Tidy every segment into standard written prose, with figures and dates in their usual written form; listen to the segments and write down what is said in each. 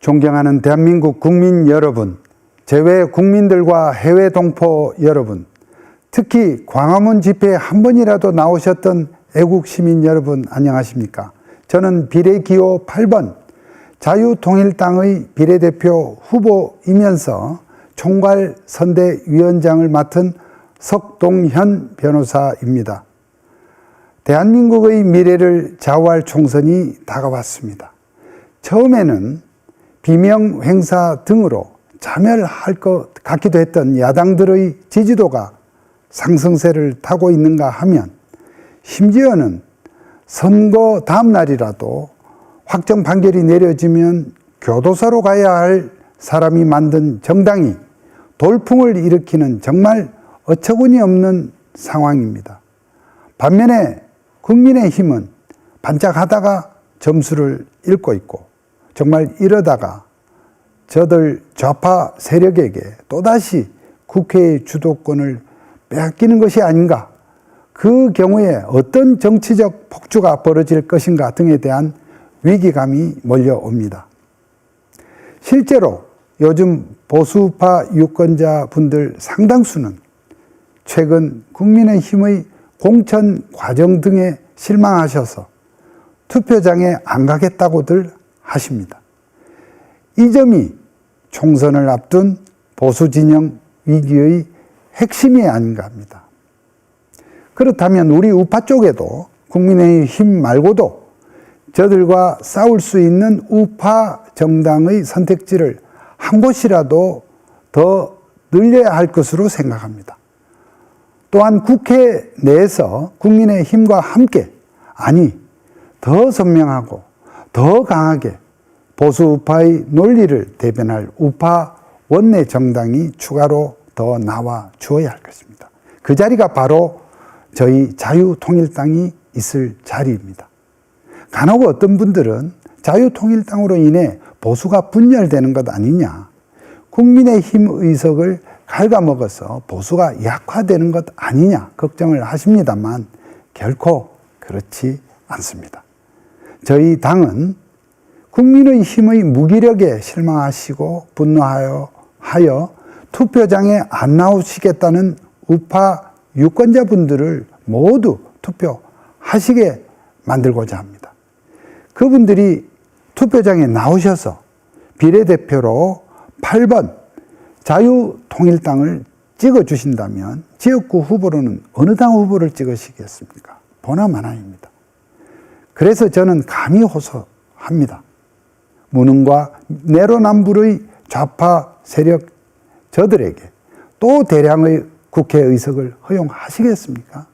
존경하는 대한민국 국민 여러분, 제외 국민들과 해외 동포 여러분, 특히 광화문 집회에 한 번이라도 나오셨던 애국 시민 여러분 안녕하십니까? 저는 비례기호 8번 자유통일당의 비례대표 후보이면서 총괄 선대위원장을 맡은 석동현 변호사입니다. 대한민국의 미래를 좌우할 총선이 다가왔습니다. 처음에는 비명 행사 등으로 자멸할 것 같기도 했던 야당들의 지지도가 상승세를 타고 있는가 하면 심지어는 선거 다음 날이라도 확정 판결이 내려지면 교도소로 가야 할 사람이 만든 정당이 돌풍을 일으키는 정말 어처구니 없는 상황입니다. 반면에 국민의힘은 반짝하다가 점수를 잃고 있고 정말 이러다가 저들 좌파 세력에게 또다시 국회의 주도권을 빼앗기는 것이 아닌가, 그 경우에 어떤 정치적 폭주가 벌어질 것인가 등에 대한 위기감이 몰려옵니다. 실제로 요즘 보수파 유권자분들 상당수는 최근 국민의힘의 공천 과정 등에 실망하셔서 투표장에 안 가겠다고들 하십니다. 이 점이 총선을 앞둔 보수 진영 위기의 핵심이 아닌가 합니다. 그렇다면 우리 우파 쪽에도 국민의힘 말고도 저들과 싸울 수 있는 우파 정당의 선택지를 한 곳이라도 더 늘려야 할 것으로 생각합니다. 또한 국회 내에서 국민의힘과 함께, 아니 더 선명하고 더 강하게 보수 우파의 논리를 대변할 우파 원내 정당이 추가로 더 나와 주어야 할 것입니다. 그 자리가 바로 저희 자유통일당이 있을 자리입니다. 간혹 어떤 분들은 자유통일당으로 인해 보수가 분열되는 것 아니냐, 국민의힘 의석을 갉아먹어서 보수가 약화되는 것 아니냐 걱정을 하십니다만 결코 그렇지 않습니다. 저희 당은 국민의힘의 무기력에 실망하시고 분노하여 투표장에 안 나오시겠다는 우파 유권자분들을 모두 투표하시게 만들고자 합니다. 그분들이 투표장에 나오셔서 비례대표로 8번 자유통일당을 찍어주신다면 지역구 후보로는 어느 당 후보를 찍으시겠습니까? 보나마나입니다. 그래서 저는 감히 호소합니다. 무능과 내로남불의 좌파 세력 저들에게 또 대량의 국회의석을 허용하시겠습니까?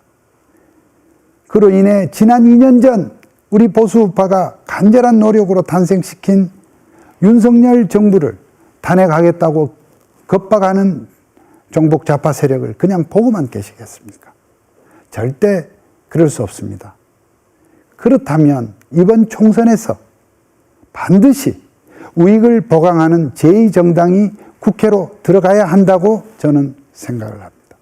그로 인해 지난 2년 전 우리 보수우파가 간절한 노력으로 탄생시킨 윤석열 정부를 탄핵하겠다고 겁박하는 종북 좌파 세력을 그냥 보고만 계시겠습니까? 절대 그럴 수 없습니다. 그렇다면 이번 총선에서 반드시 우익을 보강하는 제2정당이 국회로 들어가야 한다고 저는 생각을 합니다.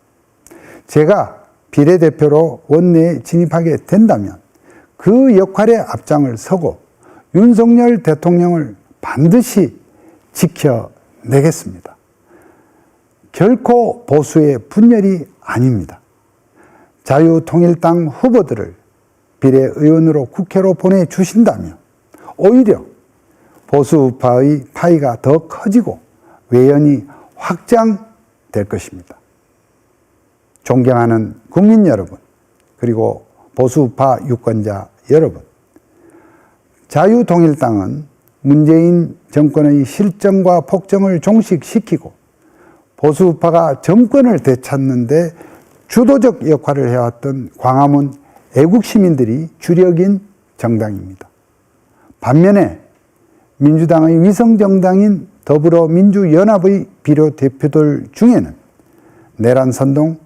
제가 비례대표로 원내에 진입하게 된다면 그 역할에 앞장을 서고 윤석열 대통령을 반드시 지켜내겠습니다. 결코 보수의 분열이 아닙니다. 자유통일당 후보들을 비례의원으로 국회로 보내주신다면 오히려 보수우파의 파이가 더 커지고 외연이 확장될 것입니다. 존경하는 국민 여러분, 그리고 보수우파 유권자 여러분, 자유통일당은 문재인 정권의 실정과 폭정을 종식시키고 보수우파가 정권을 되찾는 데 주도적 역할을 해왔던 광화문 애국시민들이 주력인 정당입니다. 반면에 민주당의 위성정당인 더불어민주연합의 비례대표들 중에는 내란 선동,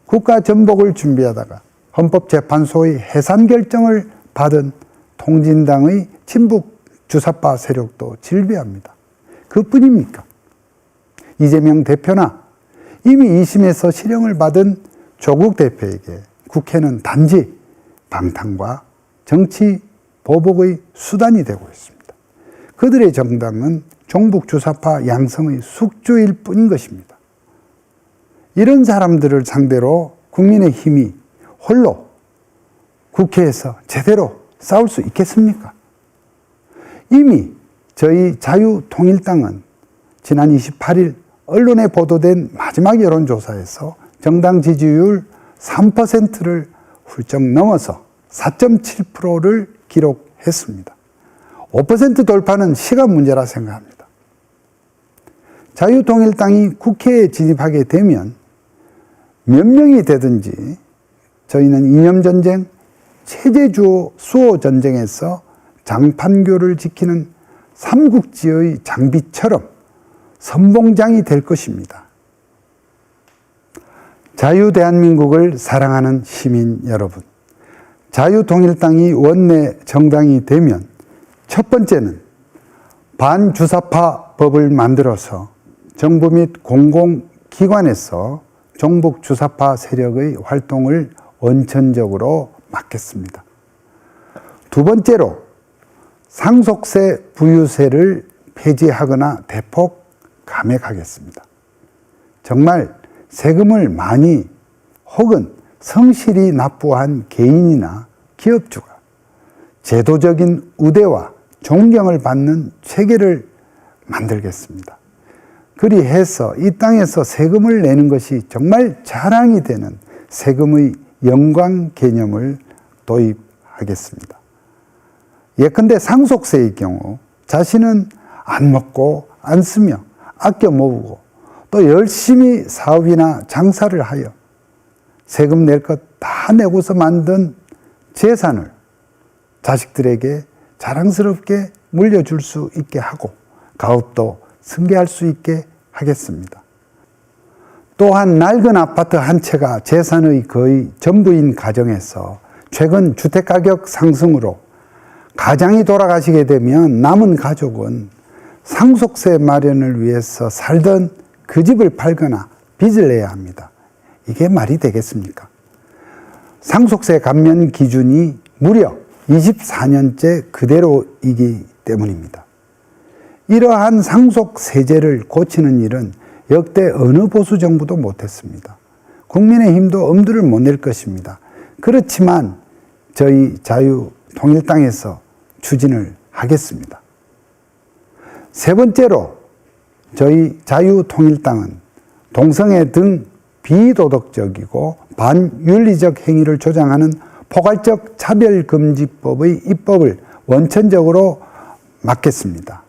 국가 전복을 준비하다가 헌법재판소의 해산 결정을 받은 통진당의 친북 주사파 세력도 질비합니다. 그뿐입니까? 이재명 대표나 이미 2심에서 실형을 받은 조국 대표에게 국회는 단지 방탕과 정치 보복의 수단이 되고 있습니다. 그들의 정당은 종북주사파 양성의 숙주일 뿐인 것입니다. 이런 사람들을 상대로 국민의힘이 홀로 국회에서 제대로 싸울 수 있겠습니까? 이미 저희 자유통일당은 지난 28일 언론에 보도된 마지막 여론조사에서 정당 지지율 3%를 훌쩍 넘어서 4.7%를 기록했습니다. 5% 돌파는 시간 문제라 생각합니다. 자유통일당이 국회에 진입하게 되면 몇 명이 되든지 저희는 이념전쟁, 체제주어 수호 전쟁에서 장판교를 지키는 삼국지의 장비처럼 선봉장이 될 것입니다. 자유대한민국을 사랑하는 시민 여러분, 자유통일당이 원내 정당이 되면 첫 번째는 반주사파 법을 만들어서 정부 및 공공기관에서 종북주사파 세력의 활동을 원천적으로 막겠습니다. 두 번째로 상속세 부유세를 폐지하거나 대폭 감액하겠습니다. 정말 세금을 많이 혹은 성실히 납부한 개인이나 기업주가 제도적인 우대와 존경을 받는 체계를 만들겠습니다. 그리해서 이 땅에서 세금을 내는 것이 정말 자랑이 되는 세금의 영광 개념을 도입하겠습니다. 예컨대 상속세의 경우 자신은 안 먹고 안 쓰며 아껴 모으고 또 열심히 사업이나 장사를 하여 세금 낼 것 다 내고서 만든 재산을 자식들에게 자랑스럽게 물려줄 수 있게 하고 가업도 승계할 수 있게 하겠습니다. 또한 낡은 아파트 한 채가 재산의 거의 전부인 가정에서 최근 주택가격 상승으로 가장이 돌아가시게 되면 남은 가족은 상속세 마련을 위해서 살던 그 집을 팔거나 빚을 내야 합니다. 이게 말이 되겠습니까? 상속세 감면 기준이 무려 24년째 그대로이기 때문입니다. 이러한 상속세제를 고치는 일은 역대 어느 보수 정부도 못했습니다. 국민의힘도 엄두를 못 낼 것입니다. 그렇지만 저희 자유통일당에서 추진을 하겠습니다. 세 번째로 저희 자유통일당은 동성애 등 비도덕적이고 반윤리적 행위를 조장하는 포괄적 차별금지법의 입법을 원천적으로 막겠습니다.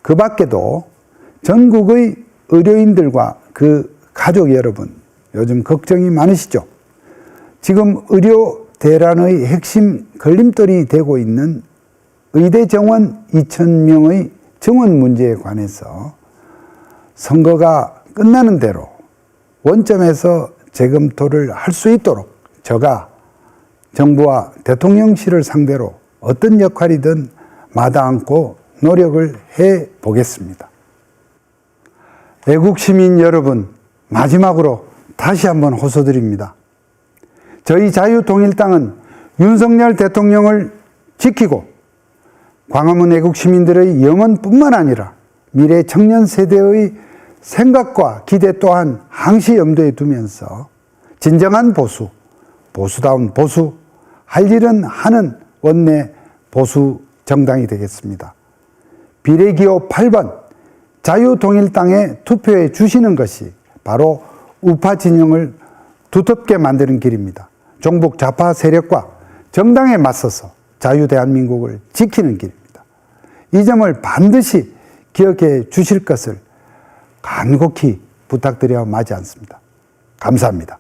그 밖에도 전국의 의료인들과 그 가족 여러분, 요즘 걱정이 많으시죠? 지금 의료 대란의 핵심 걸림돌이 되고 있는 의대 정원 2,000명의 정원 문제에 관해서 선거가 끝나는 대로 원점에서 재검토를 할 수 있도록 제가 정부와 대통령실을 상대로 어떤 역할이든 마다 않고 노력을 해 보겠습니다. 애국시민 여러분, 마지막으로 다시 한번 호소드립니다. 저희 자유통일당은 윤석열 대통령을 지키고 광화문 애국시민들의 영혼뿐만 아니라 미래 청년 세대의 생각과 기대 또한 항시 염두에 두면서 진정한 보수, 보수다운 보수, 할 일은 하는 원내 보수 정당이 되겠습니다. 비례기호 8번 자유통일당에 투표해 주시는 것이 바로 우파 진영을 두텁게 만드는 길입니다. 종북 좌파 세력과 정당에 맞서서 자유대한민국을 지키는 길입니다. 이 점을 반드시 기억해 주실 것을 간곡히 부탁드려 마지 않습니다. 감사합니다.